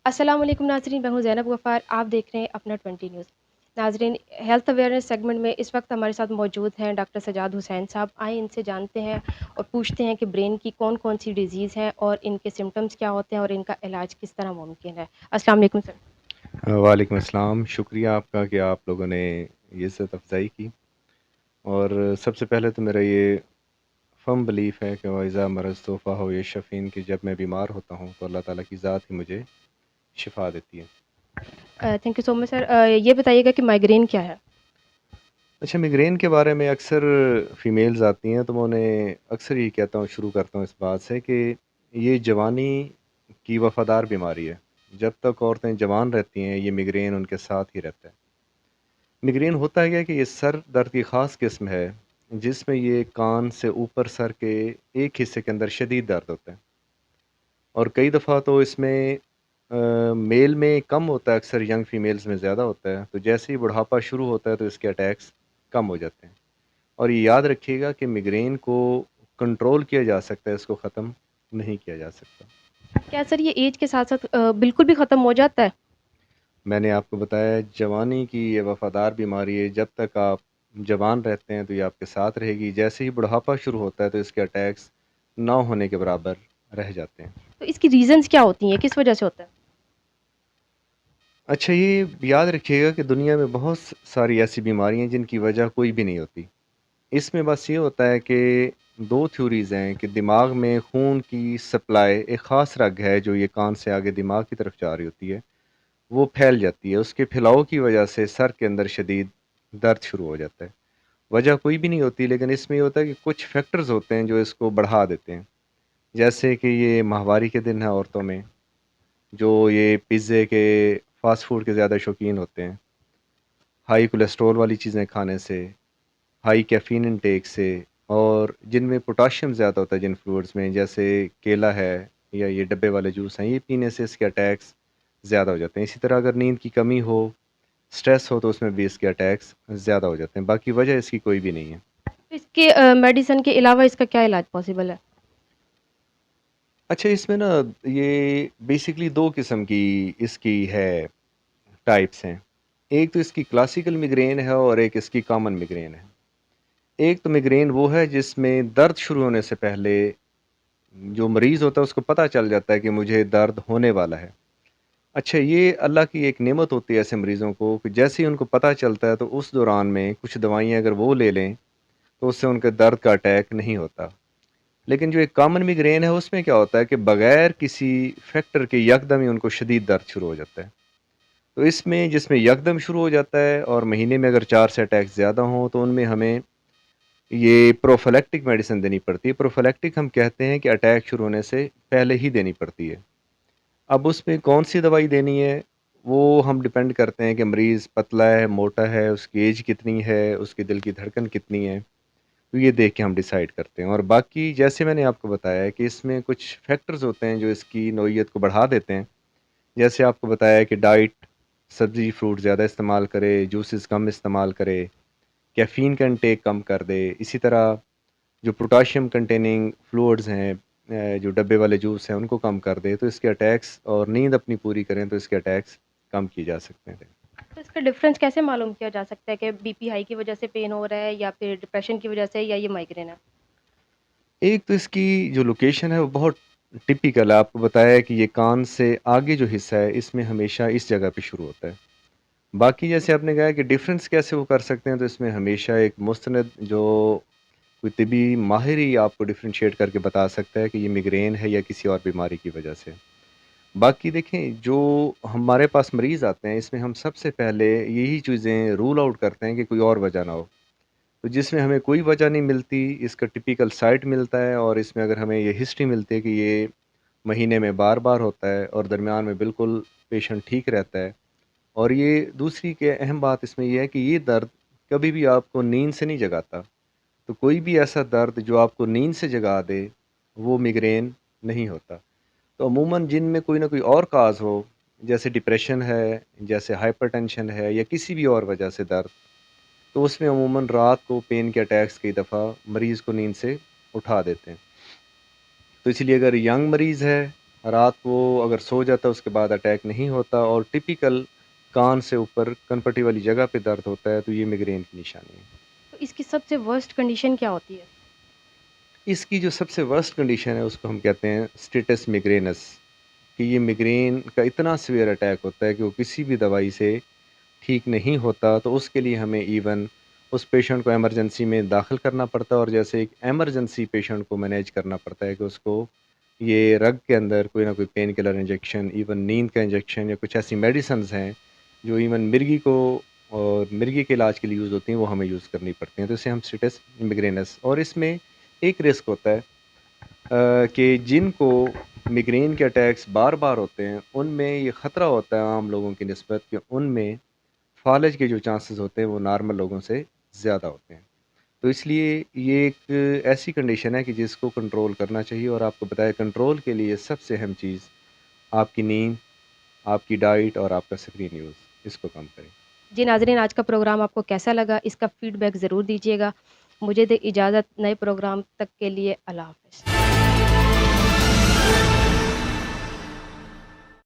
अस्सलाम वालेकुम नाज़रीन, मैं हूँ ज़ैनब गफ़ार, आप देख रहे हैं अपना 20 न्यूज़। नाज़रीन, हेल्थ अवेयरनेस सेगमेंट में इस वक्त हमारे साथ मौजूद हैं डॉक्टर सजाद हुसैन साहब। आइए इनसे जानते हैं और पूछते हैं कि ब्रेन की कौन-कौन सी डिज़ीज़ हैं और इनके सिम्पटम्स क्या होते हैं और इनका इलाज किस तरह मुमकिन है। अस्सलाम वालेकुम सर। वालेकुम अस्सलाम, शुक्रिया आपका कि आप लोगों ने ये इज़्ज़त अफ़ज़ाई की। और सबसे पहले तो मेरा ये फ़र्म बिलीफ़ है कि वइज़ा मरज़ तो फ़हुव यशफ़ीन, कि जब मैं बीमार होता हूँ तो अल्लाह ताला की ज़ात ही मुझे शिफ़ा देती है। Thank you so much sir. ये बताइएगा कि माइग्रेन क्या है? अच्छा, माइग्रेन के बारे में अक्सर फ़ीमेल्स आती हैं तो मैं उन्हें अक्सर ये कहता हूँ, शुरू करता हूँ इस बात से कि ये जवानी की वफ़ादार बीमारी है। जब तक औरतें जवान रहती हैं, ये माइग्रेन उनके साथ ही रहता है। मिग्रेन होता क्या है कि ये सर दर्द की ख़ास किस्म है, जिसमें ये कान से ऊपर सर के एक हिस्से के अंदर शदीद दर्द होता है। और कई दफ़ा तो इसमें मेल में कम होता है, अक्सर यंग फीमेल्स में ज़्यादा होता है। तो जैसे ही बुढ़ापा शुरू होता है तो इसके अटैक्स कम हो जाते हैं। और ये याद रखिएगा कि मिग्रेन को कंट्रोल किया जा सकता है, इसको ख़त्म नहीं किया जा सकता। क्या सर ये ऐज के साथ-साथ बिल्कुल भी ख़त्म हो जाता है? मैंने आपको बताया, जवानी की ये वफ़ादार बीमारी है, जब तक आप जवान रहते हैं तो ये आपके साथ रहेगी। जैसे ही बुढ़ापा शुरू होता है तो इसके अटैक्स ना होने के बराबर रह जाते हैं। तो इसकी रीज़न्स क्या होती हैं? किस वजह से होता है? अच्छा, ये याद रखिएगा कि दुनिया में बहुत सारी ऐसी बीमारियाँ हैं जिनकी वजह कोई भी नहीं होती। इसमें बस ये होता है कि 2 थ्योरीज़ हैं कि दिमाग में खून की सप्लाई, एक ख़ास रग है जो ये कान से आगे दिमाग की तरफ जा रही होती है, वो फैल जाती है। उसके फैलाव की वजह से सर के अंदर शदीद दर्द शुरू हो जाता है। वजह कोई भी नहीं होती, लेकिन इसमें ये होता है कि कुछ फैक्टर्स होते हैं जो इसको बढ़ा देते हैं। जैसे कि ये माहवारी के दिन है औरतों में, जो ये पिज़्ज़े के, फ़ास्ट फ़ूड के ज़्यादा शौकीन होते हैं, हाई कोलेस्ट्रॉल वाली चीज़ें खाने से, हाई कैफ़ीन इनटेक से, और जिनमें पोटाशियम ज़्यादा होता है जिन फ्रूट्स में, जैसे केला है या ये डब्बे वाले जूस हैं, ये पीने से इसके अटैक्स ज़्यादा हो जाते हैं। इसी तरह अगर नींद की कमी हो, स्ट्रेस हो, तो उसमें भी इसके अटैक्स ज़्यादा हो जाते हैं। बाकी वजह इसकी कोई भी नहीं है। तो इसके मेडिसिन के अलावा इसका क्या इलाज पॉसिबल है? अच्छा, इसमें ना ये बेसिकली 2 किस्म की इसकी है, टाइप्स हैं। एक तो इसकी क्लासिकल मिग्रेन है और एक इसकी कॉमन मिग्रेन है। एक तो मिग्रेन वो है जिसमें दर्द शुरू होने से पहले जो मरीज़ होता है उसको पता चल जाता है कि मुझे दर्द होने वाला है। अच्छा, ये अल्लाह की एक नेमत होती है ऐसे मरीज़ों को कि जैसे ही उनको पता चलता है तो उस दौरान में कुछ दवाइयाँ अगर वो ले लें, तो उससे उनके दर्द का अटैक नहीं होता। लेकिन जो एक कॉमन मिग्रेन है उसमें क्या होता है कि बगैर किसी फैक्टर के यकदम ही उनको शदीद दर्द शुरू हो जाता है। तो इसमें जिसमें यकदम शुरू हो जाता है और महीने में अगर 4 से अटैक ज़्यादा हों तो उनमें हमें ये प्रोफिलैक्टिक मेडिसिन देनी पड़ती है। प्रोफिलैक्टिक हम कहते हैं कि अटैक शुरू होने से पहले ही देनी पड़ती है। अब उसमें कौन-सी दवाई देनी है, वो हम डिपेंड करते हैं कि मरीज़ पतला है, मोटा है, उसकी एज कितनी है, उसके दिल की धड़कन कितनी है। तो ये देख के हम डिसाइड करते हैं। और बाकी जैसे मैंने आपको बताया है कि इसमें कुछ फैक्टर्स होते हैं जो इसकी नौइयत को बढ़ा देते हैं। जैसे आपको बताया कि डाइट, सब्ज़ी फ्रूट ज़्यादा इस्तेमाल करे, जूसेस कम इस्तेमाल करे, कैफ़ीन का इंटेक कम कर दे। इसी तरह जो पोटाशियम कंटेनिंग फ्लूइड्स हैं, जो डब्बे वाले जूस हैं, उनको कम कर दे, तो इसके अटैक्स, और नींद अपनी पूरी करें तो इसके अटैक्स कम किए जा सकते हैं। तो इसका डिफरेंस कैसे मालूम किया जा सकता है कि बीपी हाई की वजह से पेन हो रहा है या फिर डिप्रेशन की वजह से या ये माइग्रेन है? एक तो इसकी जो लोकेशन है वो बहुत टिपिकल है। आपको बताया है कि ये कान से आगे जो हिस्सा है, इसमें हमेशा इस जगह पे शुरू होता है। बाकी जैसे आपने कहा कि डिफ़रेंस कैसे वो कर सकते हैं, तो इसमें हमेशा एक मुस्तनद जो कोई तिबी माहिर ही आपको डिफ़रेंशिएट करके बता सकता है कि ये मिग्रेन है या किसी और बीमारी की वजह से। बाकी देखें, जो हमारे पास मरीज़ आते हैं, इसमें हम सबसे पहले यही चीज़ें रूल आउट करते हैं कि कोई और वजह ना हो। तो जिसमें हमें कोई वजह नहीं मिलती, इसका टिपिकल साइट मिलता है, और इसमें अगर हमें ये हिस्ट्री मिलती है कि ये महीने में बार-बार होता है और दरमियान में बिल्कुल पेशेंट ठीक रहता है। और ये दूसरी के अहम बात इसमें ये है कि ये दर्द कभी भी आपको नींद से नहीं जगाता। तो कोई भी ऐसा दर्द जो आपको नींद से जगा दे, वो मिग्रेन नहीं होता। तो अमूमन जिनमें कोई ना कोई और काज़ हो, जैसे डिप्रेशन है, जैसे हाइपरटेंशन है या किसी भी और वजह से दर्द, तो उसमें अमूमन रात को पेन के अटैक्स कई दफ़ा मरीज़ को नींद से उठा देते हैं। तो इसलिए अगर यंग मरीज़ है رات کو اگر سو جاتا ہے اس کے بعد اٹیک نہیں ہوتا اور ٹپیکل کان سے اوپر کنپٹی والی جگہ پہ درد ہوتا ہے تو یہ میگرین کی نشانی ہے۔ تو اس کی سب سے ورسٹ کنڈیشن کیا ہوتی ہے؟ اس کی جو سب سے ورسٹ کنڈیشن ہے اس کو ہم کہتے ہیں اسٹیٹس میگرینس، کہ یہ میگرین کا اتنا سویئر اٹیک ہوتا ہے کہ وہ کسی بھی دوائی سے ٹھیک نہیں ہوتا، تو اس کے لیے ہمیں ایون اس پیشنٹ کو ایمرجنسی میں داخل کرنا پڑتا ہے، اور جیسے ایک ایمرجنسی پیشنٹ کو مینیج کرنا پڑتا ہے کہ اس کو یہ رگ کے اندر کوئی نہ کوئی پین کلر انجیکشن، ایون نیند کا انجیکشن یا کچھ ایسی میڈیسنز ہیں جو ایون مرگی کو اور مرگی کے علاج کے لیے یوز ہوتی ہیں، وہ ہمیں یوز کرنی پڑتی ہیں، تو اسے ہم اسٹیٹس میگرینس۔ اور اس میں ایک رسک ہوتا ہے کہ جن کو میگرین کے اٹیکس بار بار ہوتے ہیں ان میں یہ خطرہ ہوتا ہے عام لوگوں کی نسبت کہ ان میں فالج کے جو چانسز ہوتے ہیں وہ نارمل لوگوں سے زیادہ ہوتے ہیں، تو اس لیے یہ ایک ایسی کنڈیشن ہے کہ جس کو کنٹرول کرنا چاہیے، اور آپ کو بتایا کنٹرول کے لیے سب سے اہم چیز آپ کی نیند، آپ کی ڈائٹ اور آپ کا اسکرین یوز، اس کو کم کریں۔ جی ناظرین، آج کا پروگرام آپ کو کیسا لگا؟ اس کا فیڈ بیک ضرور دیجیے گا۔ مجھے دیں اجازت، نئے پروگرام تک کے لیے اللہ حافظ۔